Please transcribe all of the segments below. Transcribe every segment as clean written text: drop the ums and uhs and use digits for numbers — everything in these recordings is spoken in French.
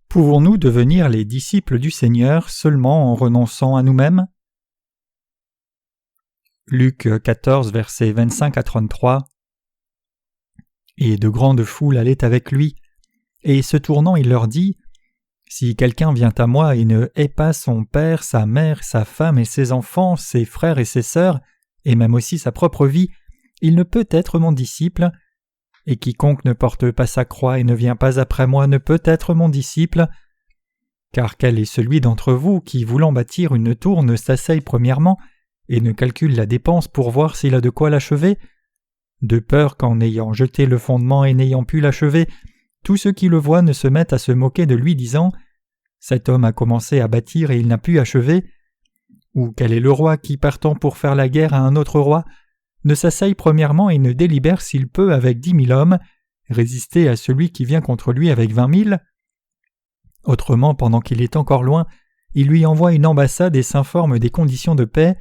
Pouvons-nous devenir les disciples du Seigneur seulement en renonçant à nous-mêmes? Luc 14, versets 25 à 33. Et de grandes foules allaient avec lui, et se tournant, il leur dit : Si quelqu'un vient à moi et ne hait pas son père, sa mère, sa femme et ses enfants, ses frères et ses sœurs, et même aussi sa propre vie, il ne peut être mon disciple. Et quiconque ne porte pas sa croix et ne vient pas après moi ne peut être mon disciple. Car quel est celui d'entre vous qui, voulant bâtir une tour, ne s'asseye premièrement et ne calcule la dépense pour voir s'il a de quoi l'achever? De peur qu'en ayant jeté le fondement et n'ayant pu l'achever, tous ceux qui le voient ne se mettent à se moquer de lui, disant : Cet homme a commencé à bâtir et il n'a pu achever. Ou quel est le roi qui, partant pour faire la guerre à un autre roi, ne s'asseye premièrement et ne délibère s'il peut, avec 10 000 hommes, résister à celui qui vient contre lui avec 20 000 ? Autrement, pendant qu'il est encore loin, il lui envoie une ambassade et s'informe des conditions de paix.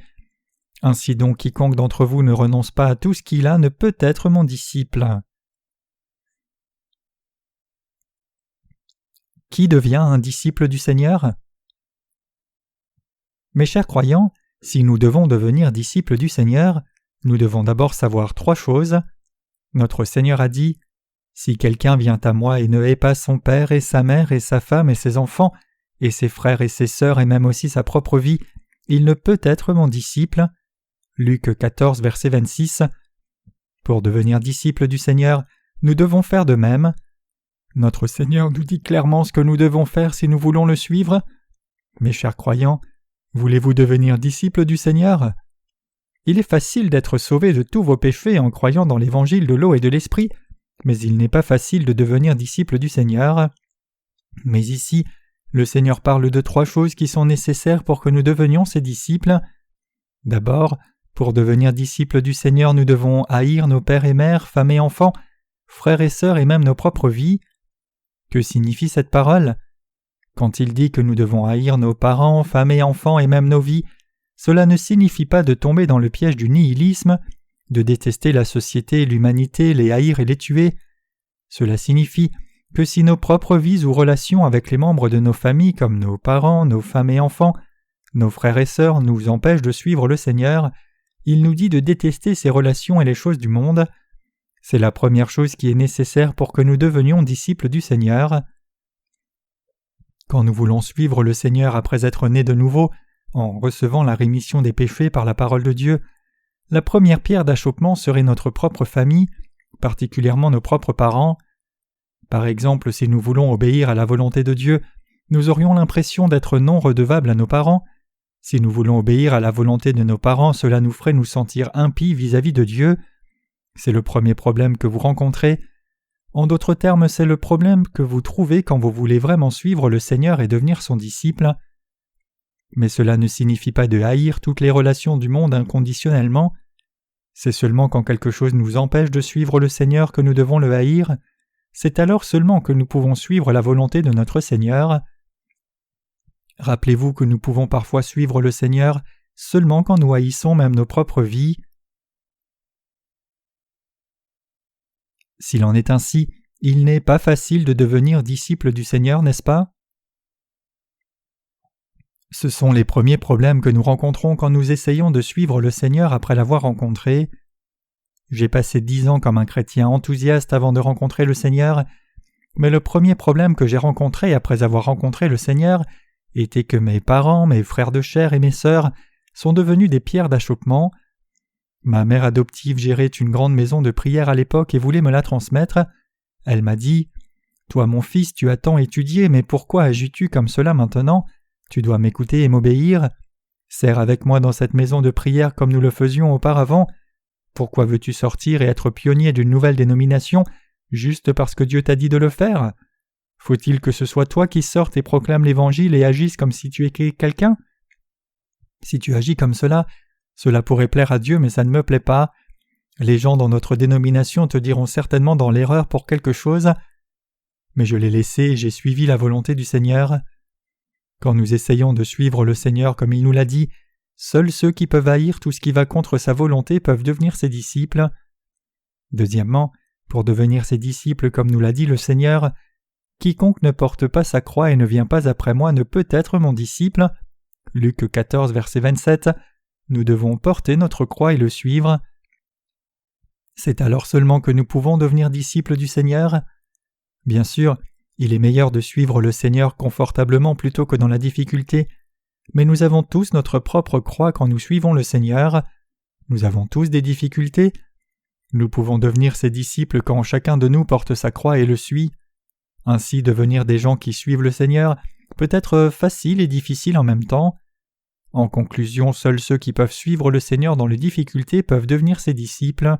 Ainsi donc, quiconque d'entre vous ne renonce pas à tout ce qu'il a ne peut être mon disciple. Qui devient un disciple du Seigneur ? Mes chers croyants, si nous devons devenir disciples du Seigneur, nous devons d'abord savoir 3 choses. Notre Seigneur a dit : Si quelqu'un vient à moi et ne hait pas son père et sa mère et sa femme et ses enfants, et ses frères et ses sœurs et même aussi sa propre vie, il ne peut être mon disciple. Luc 14, verset 26. Pour devenir disciples du Seigneur, nous devons faire de même. Notre Seigneur nous dit clairement ce que nous devons faire si nous voulons le suivre. Mes chers croyants, voulez-vous devenir disciples du Seigneur ? Il est facile d'être sauvé de tous vos péchés en croyant dans l'évangile de l'eau et de l'esprit, mais il n'est pas facile de devenir disciple du Seigneur. Mais ici, le Seigneur parle de 3 choses qui sont nécessaires pour que nous devenions ses disciples. D'abord, pour devenir disciples du Seigneur, nous devons haïr nos pères et mères, femmes et enfants, frères et sœurs et même nos propres vies. Que signifie cette parole ? Quand il dit que nous devons haïr nos parents, femmes et enfants et même nos vies, cela ne signifie pas de tomber dans le piège du nihilisme, de détester la société et l'humanité, les haïr et les tuer. Cela signifie que si nos propres vies ou relations avec les membres de nos familles comme nos parents, nos femmes et enfants, nos frères et sœurs nous empêchent de suivre le Seigneur, il nous dit de détester ces relations et les choses du monde. C'est la première chose qui est nécessaire pour que nous devenions disciples du Seigneur. Quand nous voulons suivre le Seigneur après être nés de nouveau, en recevant la rémission des péchés par la parole de Dieu, la première pierre d'achoppement serait notre propre famille, particulièrement nos propres parents. Par exemple, si nous voulons obéir à la volonté de Dieu, nous aurions l'impression d'être non redevables à nos parents. Si nous voulons obéir à la volonté de nos parents, cela nous ferait nous sentir impies vis-à-vis de Dieu. C'est le premier problème que vous rencontrez. En d'autres termes, c'est le problème que vous trouvez quand vous voulez vraiment suivre le Seigneur et devenir son disciple. Mais cela ne signifie pas de haïr toutes les relations du monde inconditionnellement. C'est seulement quand quelque chose nous empêche de suivre le Seigneur que nous devons le haïr. C'est alors seulement que nous pouvons suivre la volonté de notre Seigneur. Rappelez-vous que nous pouvons parfois suivre le Seigneur seulement quand nous haïssons même nos propres vies. S'il en est ainsi, il n'est pas facile de devenir disciple du Seigneur, n'est-ce pas ? Ce sont les premiers problèmes que nous rencontrons quand nous essayons de suivre le Seigneur après l'avoir rencontré. J'ai passé 10 ans comme un chrétien enthousiaste avant de rencontrer le Seigneur, mais le premier problème que j'ai rencontré après avoir rencontré le Seigneur était que mes parents, mes frères de chair et mes sœurs sont devenus des pierres d'achoppement. Ma mère adoptive gérait une grande maison de prière à l'époque et voulait me la transmettre. Elle m'a dit : « Toi, mon fils, tu as tant étudié, mais pourquoi agis-tu comme cela maintenant ? Tu dois m'écouter et m'obéir. Sers avec moi dans cette maison de prière comme nous le faisions auparavant. Pourquoi veux-tu sortir et être pionnier d'une nouvelle dénomination juste parce que Dieu t'a dit de le faire ? Faut-il que ce soit toi qui sortes et proclames l'Évangile et agisses comme si tu étais quelqu'un ? Si tu agis comme cela, cela pourrait plaire à Dieu, mais ça ne me plaît pas. Les gens dans notre dénomination te diront certainement dans l'erreur pour quelque chose. Mais je l'ai laissé et j'ai suivi la volonté du Seigneur. Quand nous essayons de suivre le Seigneur comme il nous l'a dit, seuls ceux qui peuvent haïr tout ce qui va contre sa volonté peuvent devenir ses disciples. Deuxièmement, pour devenir ses disciples comme nous l'a dit le Seigneur, Quiconque ne porte pas sa croix et ne vient pas après moi ne peut être mon disciple. Luc 14, verset 27. Nous devons porter notre croix et le suivre. C'est alors seulement que nous pouvons devenir disciples du Seigneur. Bien sûr, il est meilleur de suivre le Seigneur confortablement plutôt que dans la difficulté, mais nous avons tous notre propre croix quand nous suivons le Seigneur. Nous avons tous des difficultés. Nous pouvons devenir ses disciples quand chacun de nous porte sa croix et le suit. Ainsi, devenir des gens qui suivent le Seigneur peut être facile et difficile en même temps. En conclusion, seuls ceux qui peuvent suivre le Seigneur dans les difficultés peuvent devenir ses disciples.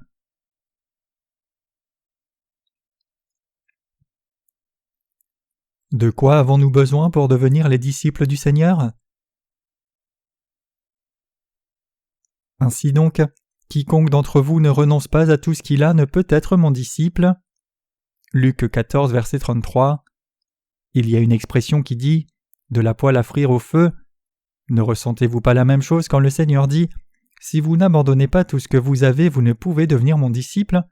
De quoi avons-nous besoin pour devenir les disciples du Seigneur? Ainsi donc, quiconque d'entre vous ne renonce pas à tout ce qu'il a ne peut être mon disciple. Luc 14, verset 33. Il y a une expression qui dit « de la poêle à frire au feu ». Ne ressentez-vous pas la même chose quand le Seigneur dit « si vous n'abandonnez pas tout ce que vous avez, vous ne pouvez devenir mon disciple ».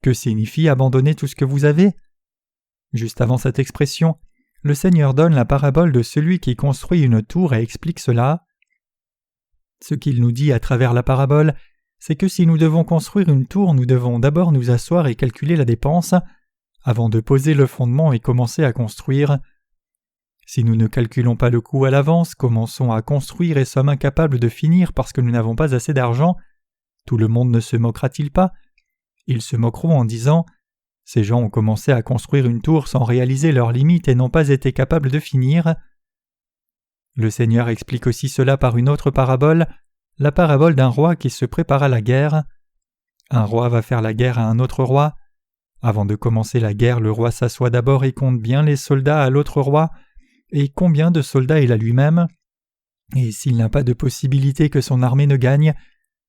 Que signifie abandonner tout ce que vous avez? Juste avant cette expression, le Seigneur donne la parabole de celui qui construit une tour et explique cela. Ce qu'il nous dit à travers la parabole, c'est que si nous devons construire une tour, nous devons d'abord nous asseoir et calculer la dépense, avant de poser le fondement et commencer à construire. Si nous ne calculons pas le coût à l'avance, commençons à construire et sommes incapables de finir parce que nous n'avons pas assez d'argent, tout le monde ne se moquera-t-il pas? Ils se moqueront en disant « Ces gens ont commencé à construire une tour sans réaliser leurs limites et n'ont pas été capables de finir. » Le Seigneur explique aussi cela par une autre parabole, la parabole d'un roi qui se prépare à la guerre. Un roi va faire la guerre à un autre roi. Avant de commencer la guerre, le roi s'assoit d'abord et compte bien les soldats à l'autre roi, et combien de soldats il a lui-même. Et s'il n'a pas de possibilité que son armée ne gagne,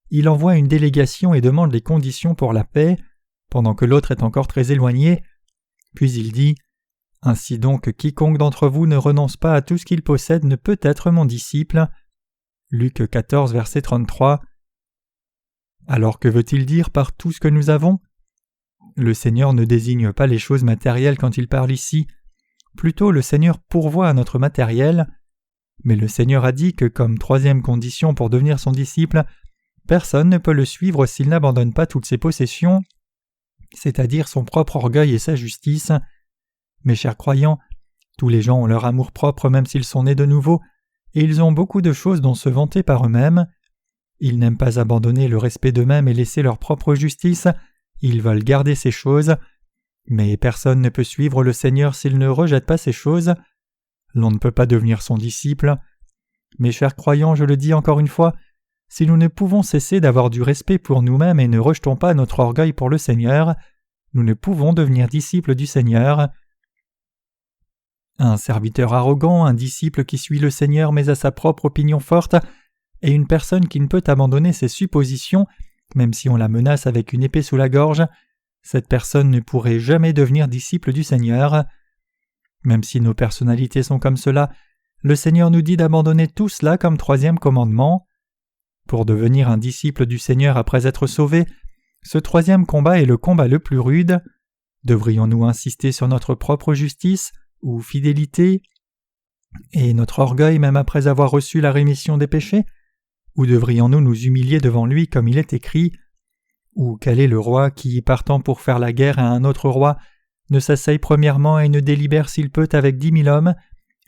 il envoie une délégation et demande les conditions pour la paix, pendant que l'autre est encore très éloigné. Puis il dit « Ainsi donc, quiconque d'entre vous ne renonce pas à tout ce qu'il possède ne peut être mon disciple. » Luc 14, verset 33. Alors que veut-il dire par tout ce que nous avons? Le Seigneur ne désigne pas les choses matérielles quand il parle ici. Plutôt, le Seigneur pourvoit à notre matériel. Mais le Seigneur a dit que comme troisième condition pour devenir son disciple, personne ne peut le suivre s'il n'abandonne pas toutes ses possessions, c'est-à-dire son propre orgueil et sa justice. Mes chers croyants, tous les gens ont leur amour-propre même s'ils sont nés de nouveau, et ils ont beaucoup de choses dont se vanter par eux-mêmes. Ils n'aiment pas abandonner le respect d'eux-mêmes et laisser leur propre justice, ils veulent garder ces choses. Mais personne ne peut suivre le Seigneur s'il ne rejette pas ces choses. L'on ne peut pas devenir son disciple. Mes chers croyants, je le dis encore une fois, si nous ne pouvons cesser d'avoir du respect pour nous-mêmes et ne rejetons pas notre orgueil pour le Seigneur, nous ne pouvons devenir disciples du Seigneur. Un serviteur arrogant, un disciple qui suit le Seigneur mais a sa propre opinion forte, et une personne qui ne peut abandonner ses suppositions, même si on la menace avec une épée sous la gorge, cette personne ne pourrait jamais devenir disciple du Seigneur. Même si nos personnalités sont comme cela, le Seigneur nous dit d'abandonner tout cela comme troisième commandement. Pour devenir un disciple du Seigneur après être sauvé, ce troisième combat est le combat le plus rude. Devrions-nous insister sur notre propre justice ou fidélité et notre orgueil même après avoir reçu la rémission des péchés? Ou devrions-nous nous humilier devant lui comme il est écrit? Ou quel est le roi qui, partant pour faire la guerre à un autre roi, ne s'asseye premièrement et ne délibère s'il peut avec 10 000 hommes,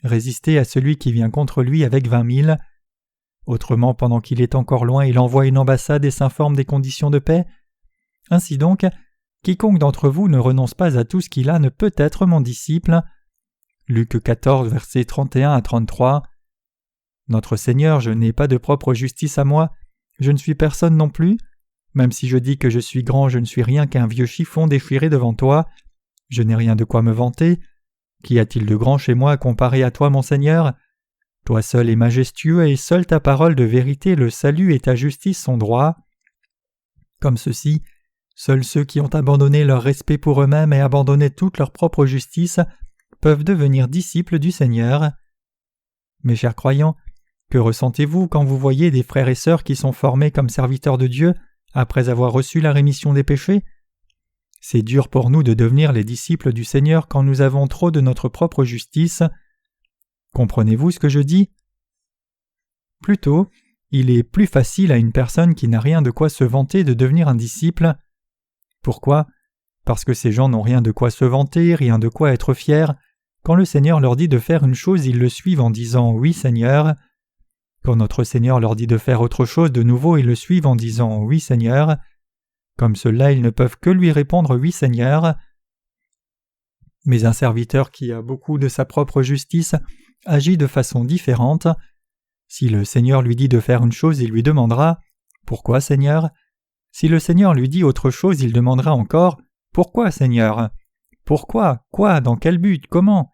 résister à celui qui vient contre lui avec 20 000? Autrement, pendant qu'il est encore loin, il envoie une ambassade et s'informe des conditions de paix. Ainsi donc, quiconque d'entre vous ne renonce pas à tout ce qu'il a ne peut être mon disciple. Luc 14, versets 31 à 33. Notre Seigneur, je n'ai pas de propre justice à moi, je ne suis personne non plus. Même si je dis que je suis grand, je ne suis rien qu'un vieux chiffon déchiré devant toi. Je n'ai rien de quoi me vanter. Qu'y a-t-il de grand chez moi comparé à toi, mon Seigneur? Toi seul es majestueux et seule ta parole de vérité, le salut et ta justice sont droits. Comme ceci, seuls ceux qui ont abandonné leur respect pour eux-mêmes et abandonné toute leur propre justice peuvent devenir disciples du Seigneur. Mes chers croyants, que ressentez-vous quand vous voyez des frères et sœurs qui sont formés comme serviteurs de Dieu après avoir reçu la rémission des péchés? C'est dur pour nous de devenir les disciples du Seigneur quand nous avons trop de notre propre justice. Comprenez-vous ce que je dis? Plutôt, il est plus facile à une personne qui n'a rien de quoi se vanter de devenir un disciple. Pourquoi? Parce que ces gens n'ont rien de quoi se vanter, rien de quoi être fiers. Quand le Seigneur leur dit de faire une chose, ils le suivent en disant « Oui, Seigneur ». Quand notre Seigneur leur dit de faire autre chose de nouveau, ils le suivent en disant « Oui, Seigneur ». Comme cela, ils ne peuvent que lui répondre « Oui, Seigneur ». Mais un serviteur qui a beaucoup de sa propre justice agit de façon différente. Si le Seigneur lui dit de faire une chose, il lui demandera « Pourquoi, Seigneur ?» Si le Seigneur lui dit autre chose, il demandera encore « Pourquoi, Seigneur ?» Pourquoi? Quoi? Dans quel but? Comment?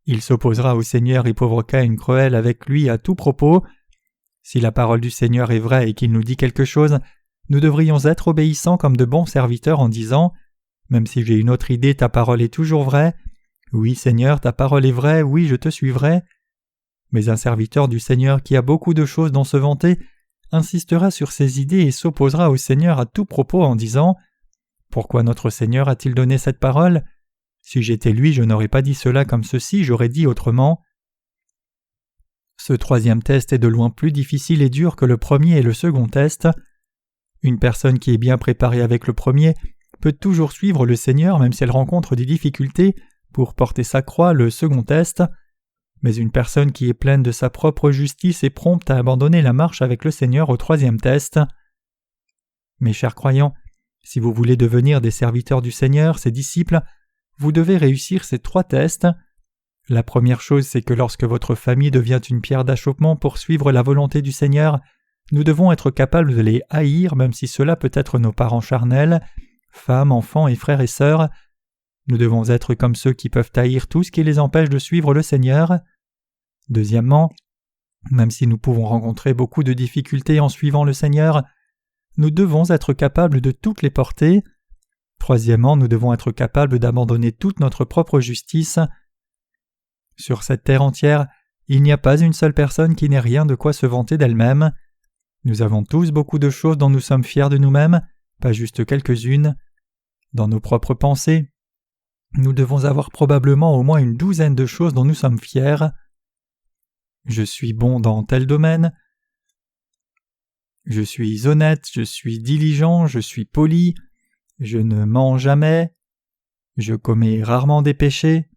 Il s'opposera au Seigneur et provoquera une querelle avec lui à tout propos. Si la parole du Seigneur est vraie et qu'il nous dit quelque chose, nous devrions être obéissants comme de bons serviteurs en disant « Même si j'ai une autre idée, ta parole est toujours vraie. Oui, Seigneur, ta parole est vraie, oui, je te suivrai. » Mais un serviteur du Seigneur qui a beaucoup de choses dont se vanter insistera sur ses idées et s'opposera au Seigneur à tout propos en disant « Pourquoi notre Seigneur a-t-il donné cette parole? Si j'étais lui, je n'aurais pas dit cela comme ceci, j'aurais dit autrement. » Ce troisième test est de loin plus difficile et dur que le premier et le second test. Une personne qui est bien préparée avec le premier peut toujours suivre le Seigneur même si elle rencontre des difficultés pour porter sa croix, le second test. Mais une personne qui est pleine de sa propre justice est prompte à abandonner la marche avec le Seigneur au troisième test. Mes chers croyants, si vous voulez devenir des serviteurs du Seigneur, ses disciples, vous devez réussir ces trois tests. La première chose, c'est que lorsque votre famille devient une pierre d'achoppement pour suivre la volonté du Seigneur, nous devons être capables de les haïr même si cela peut être nos parents charnels, femmes, enfants et frères et sœurs. Nous devons être comme ceux qui peuvent haïr tout ce qui les empêche de suivre le Seigneur. Deuxièmement, même si nous pouvons rencontrer beaucoup de difficultés en suivant le Seigneur, nous devons être capables de toutes les porter. Troisièmement, nous devons être capables d'abandonner toute notre propre justice. Sur cette terre entière, il n'y a pas une seule personne qui n'ait rien de quoi se vanter d'elle-même. Nous avons tous beaucoup de choses dont nous sommes fiers de nous-mêmes, pas juste quelques-unes. Dans nos propres pensées, nous devons avoir probablement au moins une douzaine de choses dont nous sommes fiers. Je suis bon dans tel domaine. Je suis honnête, je suis diligent, je suis poli. Je ne mens jamais. Je commets rarement des péchés.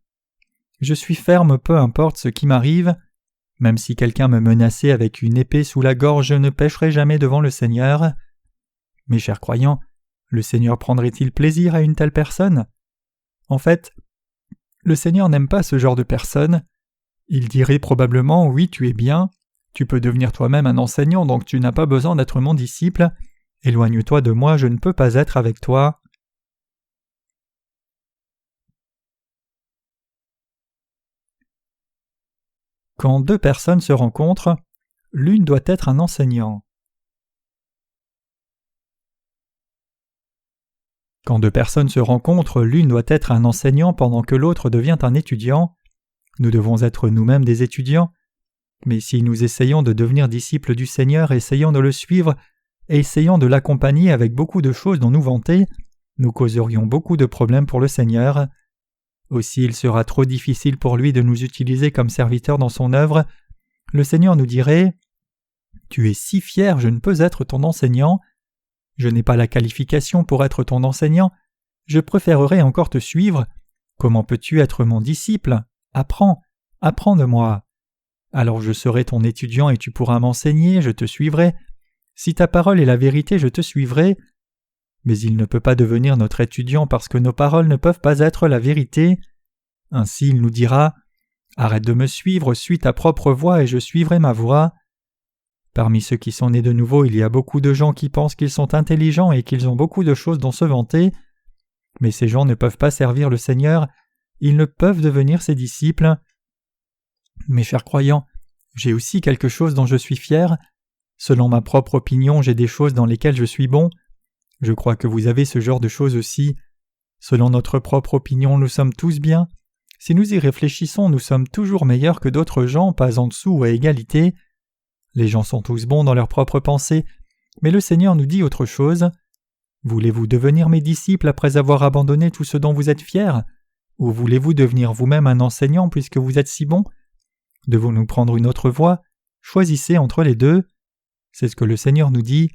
Je suis ferme peu importe ce qui m'arrive. Même si quelqu'un me menaçait avec une épée sous la gorge, je ne pécherai jamais devant le Seigneur. Mes chers croyants, le Seigneur prendrait-il plaisir à une telle personne? En fait, le Seigneur n'aime pas ce genre de personne. Il dirait probablement « Oui, tu es bien. Tu peux devenir toi-même un enseignant, donc tu n'as pas besoin d'être mon disciple. Éloigne-toi de moi, je ne peux pas être avec toi. » Quand deux personnes se rencontrent, l'une doit être un enseignant. Quand deux personnes se rencontrent, l'une doit être un enseignant pendant que l'autre devient un étudiant. Nous devons être nous-mêmes des étudiants. Mais si nous essayons de devenir disciples du Seigneur, essayons de le suivre et essayons de l'accompagner avec beaucoup de choses dont nous vanter, nous causerions beaucoup de problèmes pour le Seigneur. Aussi il sera trop difficile pour lui de nous utiliser comme serviteurs dans son œuvre. Le Seigneur nous dirait « Tu es si fier, je ne peux être ton enseignant. Je n'ai pas la qualification pour être ton enseignant. Je préférerais encore te suivre. Comment peux-tu être mon disciple? Apprends de moi. Alors je serai ton étudiant et tu pourras m'enseigner, je te suivrai. Si ta parole est la vérité, je te suivrai. Mais il ne peut pas devenir notre étudiant parce que nos paroles ne peuvent pas être la vérité. Ainsi il nous dira « Arrête de me suivre, suis ta propre voie et je suivrai ma voie. » Parmi ceux qui sont nés de nouveau, il y a beaucoup de gens qui pensent qu'ils sont intelligents et qu'ils ont beaucoup de choses dont se vanter. Mais ces gens ne peuvent pas servir le Seigneur, ils ne peuvent devenir ses disciples. Mes chers croyants, j'ai aussi quelque chose dont je suis fier. Selon ma propre opinion, j'ai des choses dans lesquelles je suis bon. Je crois que vous avez ce genre de choses aussi. Selon notre propre opinion, nous sommes tous bien. Si nous y réfléchissons, nous sommes toujours meilleurs que d'autres gens, pas en dessous ou à égalité. Les gens sont tous bons dans leurs propres pensées, mais le Seigneur nous dit autre chose. Voulez-vous devenir mes disciples après avoir abandonné tout ce dont vous êtes fiers? Ou voulez-vous devenir vous-même un enseignant puisque vous êtes si bon? Devons-nous prendre une autre voie? Choisissez entre les deux. C'est ce que le Seigneur nous dit.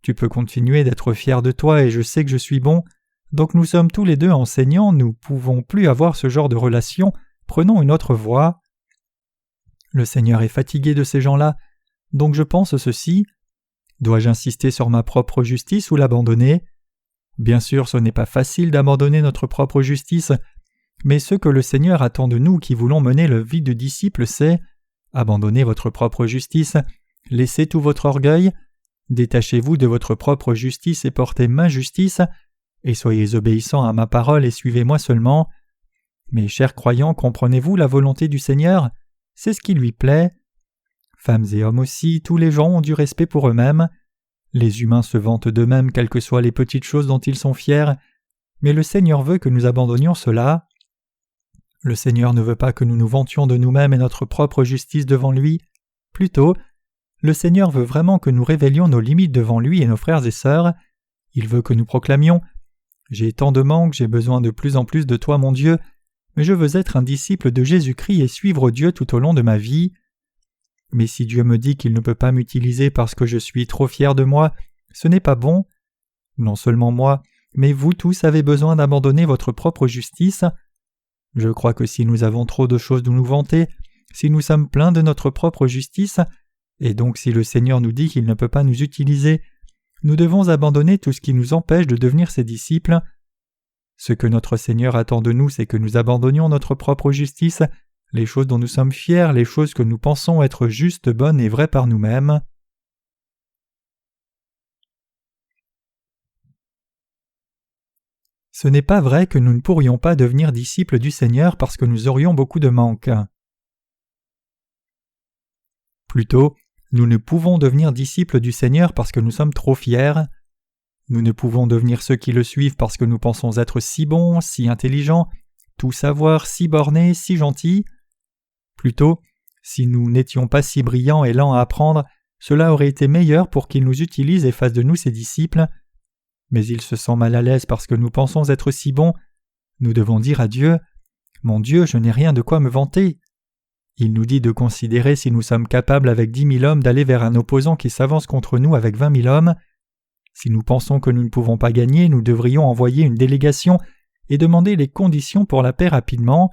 Tu peux continuer d'être fier de toi et je sais que je suis bon. Donc nous sommes tous les deux enseignants, nous ne pouvons plus avoir ce genre de relation, prenons une autre voie. Le Seigneur est fatigué de ces gens-là, donc je pense ceci. Dois-je insister sur ma propre justice ou l'abandonner? Bien sûr, ce n'est pas facile d'abandonner notre propre justice, mais ce que le Seigneur attend de nous qui voulons mener le vie de disciple, c'est abandonnez votre propre justice, laissez tout votre orgueil, détachez-vous de votre propre justice et portez ma justice, et soyez obéissants à ma parole et suivez-moi seulement. Mes chers croyants, comprenez-vous la volonté du Seigneur? C'est ce qui lui plaît. Femmes et hommes aussi, tous les gens ont du respect pour eux-mêmes. Les humains se vantent d'eux-mêmes quelles que soient les petites choses dont ils sont fiers, mais le Seigneur veut que nous abandonnions cela. Le Seigneur ne veut pas que nous nous vantions de nous-mêmes et notre propre justice devant lui. Plutôt, le Seigneur veut vraiment que nous révélions nos limites devant lui et nos frères et sœurs. Il veut que nous proclamions « J'ai tant de manques, j'ai besoin de plus en plus de toi, mon Dieu, mais je veux être un disciple de Jésus-Christ et suivre Dieu tout au long de ma vie. » Mais si Dieu me dit qu'il ne peut pas m'utiliser parce que je suis trop fier de moi, ce n'est pas bon. Non seulement moi, mais vous tous avez besoin d'abandonner votre propre justice. Je crois que si nous avons trop de choses de nous vanter, si nous sommes pleins de notre propre justice, et donc si le Seigneur nous dit qu'il ne peut pas nous utiliser, nous devons abandonner tout ce qui nous empêche de devenir ses disciples. Ce que notre Seigneur attend de nous, c'est que nous abandonnions notre propre justice, les choses dont nous sommes fiers, les choses que nous pensons être justes, bonnes et vraies par nous-mêmes. Ce n'est pas vrai que nous ne pourrions pas devenir disciples du Seigneur parce que nous aurions beaucoup de manques. Plutôt, nous ne pouvons devenir disciples du Seigneur parce que nous sommes trop fiers. Nous ne pouvons devenir ceux qui le suivent parce que nous pensons être si bons, si intelligents, tout savoir, si bornés, si gentils. Plutôt, si nous n'étions pas si brillants et lents à apprendre, cela aurait été meilleur pour qu'il nous utilise et fasse de nous ses disciples. Mais il se sent mal à l'aise parce que nous pensons être si bons. Nous devons dire à Dieu « Mon Dieu, je n'ai rien de quoi me vanter. » Il nous dit de considérer si nous sommes capables avec 10 000 hommes d'aller vers un opposant qui s'avance contre nous avec 20 000 hommes. Si nous pensons que nous ne pouvons pas gagner, nous devrions envoyer une délégation et demander les conditions pour la paix rapidement.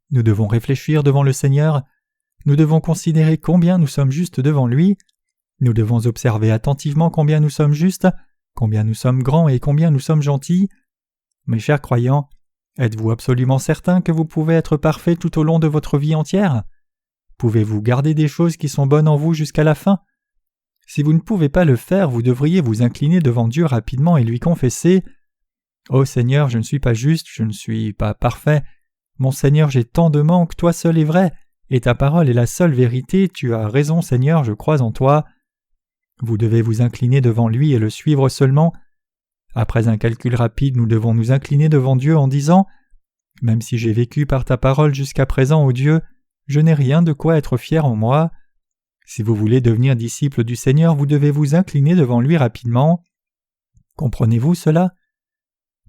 Nous devons réfléchir devant le Seigneur. Nous devons considérer combien nous sommes justes devant lui. Nous devons observer attentivement combien nous sommes justes, combien nous sommes grands et combien nous sommes gentils. Mes chers croyants, êtes-vous absolument certains que vous pouvez être parfaits tout au long de votre vie entière? Pouvez-vous garder des choses qui sont bonnes en vous jusqu'à la fin? Si vous ne pouvez pas le faire, vous devriez vous incliner devant Dieu rapidement et lui confesser « Ô Seigneur, je ne suis pas juste, je ne suis pas parfait. Mon Seigneur, j'ai tant de manques, toi seul est vrai, et ta parole est la seule vérité, tu as raison Seigneur, je crois en toi. » Vous devez vous incliner devant lui et le suivre seulement. Après un calcul rapide, nous devons nous incliner devant Dieu en disant « Même si j'ai vécu par ta parole jusqu'à présent, ô Dieu, je n'ai rien de quoi être fier en moi. » Si vous voulez devenir disciple du Seigneur, vous devez vous incliner devant lui rapidement. Comprenez-vous cela?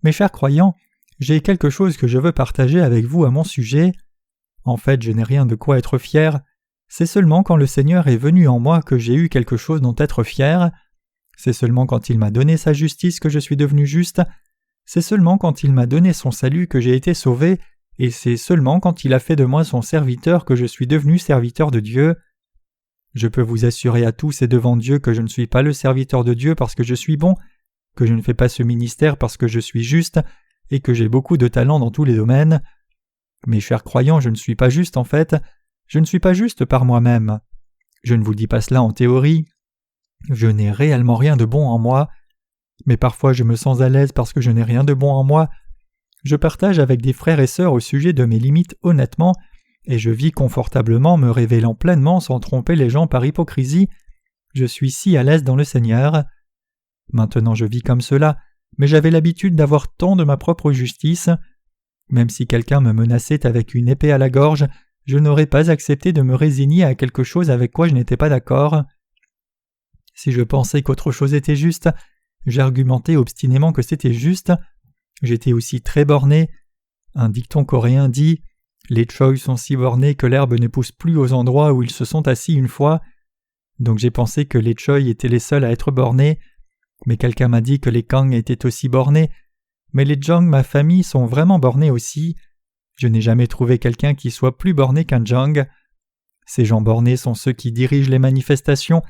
Mes chers croyants, j'ai quelque chose que je veux partager avec vous à mon sujet. En fait, je n'ai rien de quoi être fier. C'est seulement quand le Seigneur est venu en moi que j'ai eu quelque chose dont être fier. C'est seulement quand il m'a donné sa justice que je suis devenu juste. C'est seulement quand il m'a donné son salut que j'ai été sauvé, et c'est seulement quand il a fait de moi son serviteur que je suis devenu serviteur de Dieu. Je peux vous assurer à tous et devant Dieu que je ne suis pas le serviteur de Dieu parce que je suis bon, que je ne fais pas ce ministère parce que je suis juste, et que j'ai beaucoup de talent dans tous les domaines. Mes chers croyants, je ne suis pas juste en fait, je ne suis pas juste par moi-même. Je ne vous dis pas cela en théorie. Je n'ai réellement rien de bon en moi, mais parfois je me sens à l'aise parce que je n'ai rien de bon en moi. Je partage avec des frères et sœurs au sujet de mes limites honnêtement, et je vis confortablement me révélant pleinement sans tromper les gens par hypocrisie. Je suis si à l'aise dans le Seigneur. Maintenant je vis comme cela, mais j'avais l'habitude d'avoir tant de ma propre justice. Même si quelqu'un me menaçait avec une épée à la gorge, je n'aurais pas accepté de me résigner à quelque chose avec quoi je n'étais pas d'accord. Si je pensais qu'autre chose était juste, j'argumentais obstinément que c'était juste. J'étais aussi très borné. Un dicton coréen dit « Les Choi sont si bornés que l'herbe ne pousse plus aux endroits où ils se sont assis une fois ». Donc j'ai pensé que les Choi étaient les seuls à être bornés, mais quelqu'un m'a dit que les Kang étaient aussi bornés. Mais les Jong, ma famille, sont vraiment bornés aussi. Je n'ai jamais trouvé quelqu'un qui soit plus borné qu'un Jong. Ces gens bornés sont ceux qui dirigent les manifestations.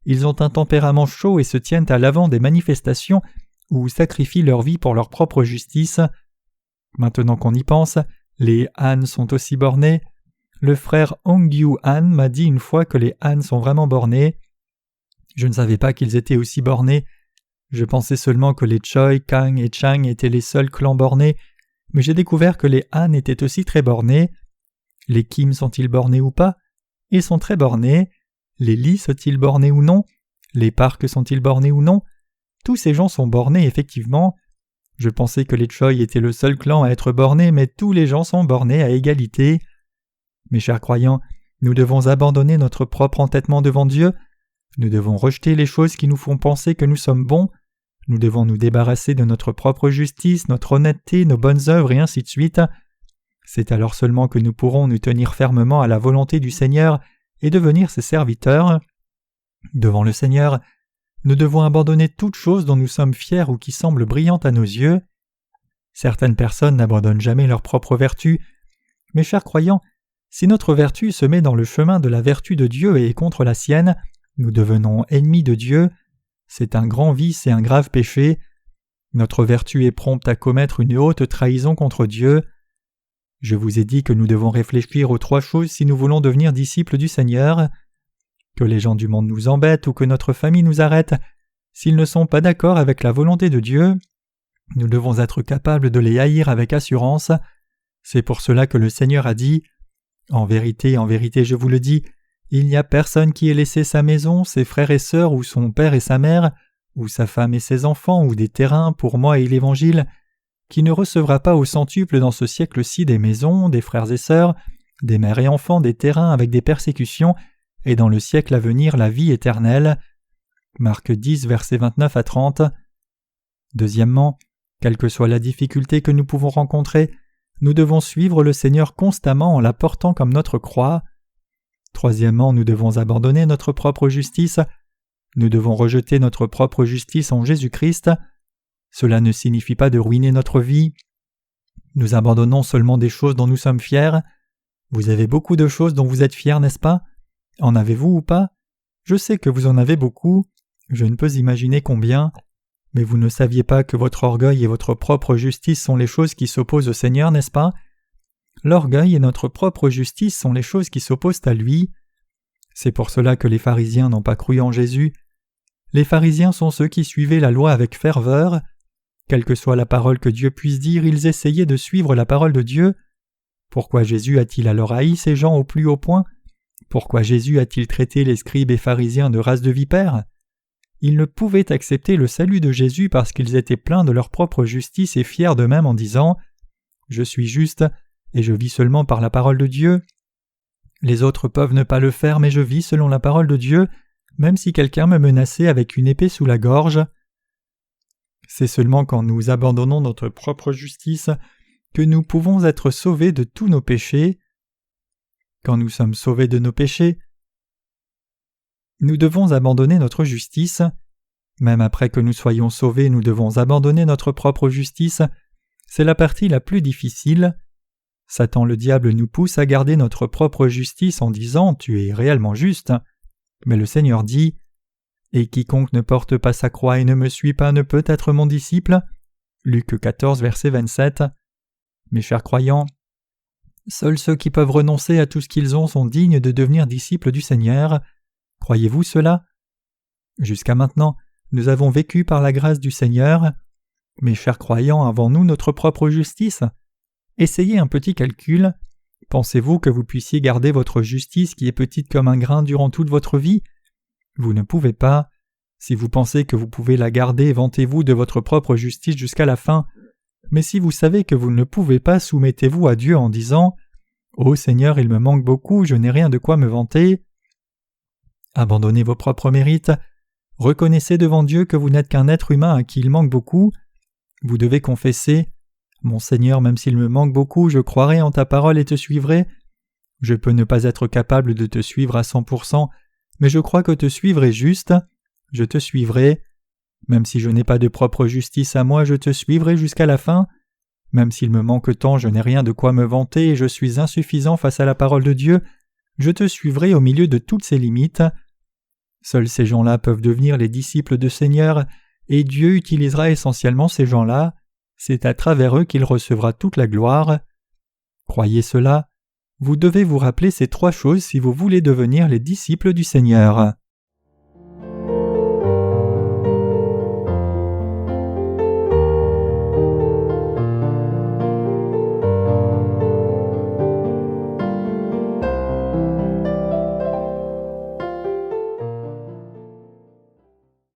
Ils ont un tempérament chaud et se tiennent à l'avant des manifestations ou sacrifient leur vie pour leur propre justice. Maintenant qu'on y pense, les Han sont aussi bornés. Le frère Hongyu Han m'a dit une fois que les Han sont vraiment bornés. Je ne savais pas qu'ils étaient aussi bornés. Je pensais seulement que les Choi, Kang et Chang étaient les seuls clans bornés, mais j'ai découvert que les Han étaient aussi très bornés. Les Kim sont-ils bornés ou pas? Ils sont très bornés. Les Lee sont-ils bornés ou non? Les Park sont-ils bornés ou non? Tous ces gens sont bornés effectivement. Je pensais que les Choi étaient le seul clan à être borné, mais tous les gens sont bornés à égalité. Mes chers croyants, nous devons abandonner notre propre entêtement devant Dieu. Nous devons rejeter les choses qui nous font penser que nous sommes bons. Nous devons nous débarrasser de notre propre justice, notre honnêteté, nos bonnes œuvres et ainsi de suite. C'est alors seulement que nous pourrons nous tenir fermement à la volonté du Seigneur et devenir ses serviteurs. Devant le Seigneur, nous devons abandonner toute chose dont nous sommes fiers ou qui semble brillante à nos yeux. Certaines personnes n'abandonnent jamais leur propre vertu. Mes chers croyants, si notre vertu se met dans le chemin de la vertu de Dieu et est contre la sienne, nous devenons ennemis de Dieu. C'est un grand vice et un grave péché. Notre vertu est prompte à commettre une haute trahison contre Dieu. Je vous ai dit que nous devons réfléchir aux 3 choses si nous voulons devenir disciples du Seigneur. Que les gens du monde nous embêtent ou que notre famille nous arrête, s'ils ne sont pas d'accord avec la volonté de Dieu, nous devons être capables de les haïr avec assurance. C'est pour cela que le Seigneur a dit « En vérité, je vous le dis, il n'y a personne qui ait laissé sa maison, ses frères et sœurs, ou son père et sa mère, ou sa femme et ses enfants, ou des terrains pour moi et l'Évangile, qui ne recevra pas au centuple dans ce siècle-ci des maisons, des frères et sœurs, des mères et enfants, des terrains avec des persécutions, et dans le siècle à venir la vie éternelle. » Marc 10, versets 29 à 30. Deuxièmement, quelle que soit la difficulté que nous pouvons rencontrer, nous devons suivre le Seigneur constamment en la portant comme notre croix. Troisièmement, nous devons abandonner notre propre justice. Nous devons rejeter notre propre justice en Jésus-Christ. Cela ne signifie pas de ruiner notre vie. Nous abandonnons seulement des choses dont nous sommes fiers. Vous avez beaucoup de choses dont vous êtes fiers, n'est-ce pas? En avez-vous ou pas? Je sais que vous en avez beaucoup. Je ne peux imaginer combien. Mais vous ne saviez pas que votre orgueil et votre propre justice sont les choses qui s'opposent au Seigneur, n'est-ce pas? L'orgueil et notre propre justice sont les choses qui s'opposent à lui. C'est pour cela que les pharisiens n'ont pas cru en Jésus. Les pharisiens sont ceux qui suivaient la loi avec ferveur. Quelle que soit la parole que Dieu puisse dire, ils essayaient de suivre la parole de Dieu. Pourquoi Jésus a-t-il alors haï ces gens au plus haut point? Pourquoi Jésus a-t-il traité les scribes et pharisiens de race de vipères? Ils ne pouvaient accepter le salut de Jésus parce qu'ils étaient pleins de leur propre justice et fiers d'eux-mêmes en disant « Je suis juste et je vis seulement par la parole de Dieu. Les autres peuvent ne pas le faire, mais je vis selon la parole de Dieu, même si quelqu'un me menaçait avec une épée sous la gorge. » C'est seulement quand nous abandonnons notre propre justice que nous pouvons être sauvés de tous nos péchés. Quand nous sommes sauvés de nos péchés, nous devons abandonner notre justice. Même après que nous soyons sauvés, nous devons abandonner notre propre justice. C'est la partie la plus difficile. Satan le diable nous pousse à garder notre propre justice en disant « Tu es réellement juste ». Mais le Seigneur dit « Et quiconque ne porte pas sa croix et ne me suit pas ne peut être mon disciple » Luc 14, verset 27. Mes chers croyants, seuls ceux qui peuvent renoncer à tout ce qu'ils ont sont dignes de devenir disciples du Seigneur. Croyez-vous cela? Jusqu'à maintenant, nous avons vécu par la grâce du Seigneur. Mes chers croyants, avons-nous notre propre justice? Essayez un petit calcul. Pensez-vous que vous puissiez garder votre justice qui est petite comme un grain durant toute votre vie? Vous ne pouvez pas. Si vous pensez que vous pouvez la garder, vantez-vous de votre propre justice jusqu'à la fin. Mais si vous savez que vous ne pouvez pas, soumettez-vous à Dieu en disant « Ô Seigneur, il me manque beaucoup, je n'ai rien de quoi me vanter. » Abandonnez vos propres mérites. reconnaissez devant Dieu que vous n'êtes qu'un être humain à qui il manque beaucoup. Vous devez confesser « Mon Seigneur, même s'il me manque beaucoup, je croirai en ta parole et te suivrai. Je peux ne pas être capable de te suivre à 100%, mais je crois que te suivre est juste. Je te suivrai. Même si je n'ai pas de propre justice à moi, je te suivrai jusqu'à la fin. Même s'il me manque tant, je n'ai rien de quoi me vanter et je suis insuffisant face à la parole de Dieu. Je te suivrai au milieu de toutes ces limites. » Seuls ces gens-là peuvent devenir les disciples de Seigneur, et Dieu utilisera essentiellement ces gens-là. C'est à travers eux qu'il recevra toute la gloire. Croyez cela. Vous devez vous rappeler ces 3 choses si vous voulez devenir les disciples du Seigneur.